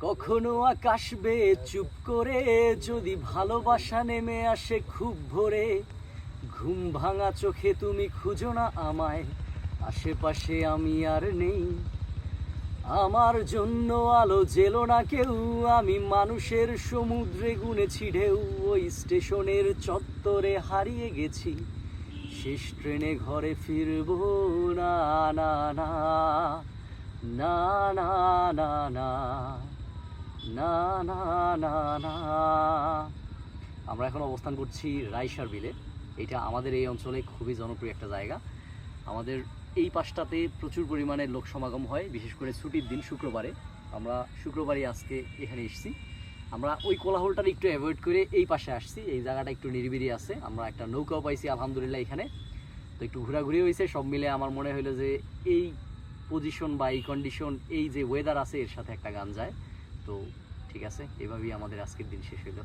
কখনো আকাশ বেয়ে চুপ করে যদি ভালোবাসা নেমে আসে খুব ভোরে, ঘুম ভাঙা চোখে তুমি খুঁজো না আমায়, আশেপাশে আমি আর নেই। আমার জন্য আলো জেলো না কেউ, আমি মানুষের সমুদ্রে গুনেছি ঢেউ। ওই স্টেশনের চত্বরে হারিয়ে গেছি, শেষ ট্রেনে ঘরে ফিরবো না। না না না না না না না না না না। আমরা এখন অবস্থান করছি রাইসার বিলে। এটা আমাদের এই অঞ্চলে খুবই জনপ্রিয় একটা জায়গা। আমাদের এই পাশটাতে প্রচুর পরিমাণে লোক সমাগম হয়, বিশেষ করে ছুটির দিন শুক্রবারে। আমরা শুক্রবারই আজকে এখানে এসেছি। আমরা ওই কোলাহলটার একটু অ্যাভয়েড করে এই পাশে আসছি। এই জায়গাটা একটু নিরিবিলি আছে, আমরা একটা নৌকাও পাইছি আলহামদুলিল্লাহ এখানে। তো একটু ঘোরাঘুরি হয়েছে, সব মিলে আমার মনে হলো যে এই পজিশন বা এই কন্ডিশন, এই যে ওয়েদার আছে, এর সাথে একটা গান যায়। তো ঠিক আছে, এভাবেই আমাদের আজকের দিন শেষ হলো।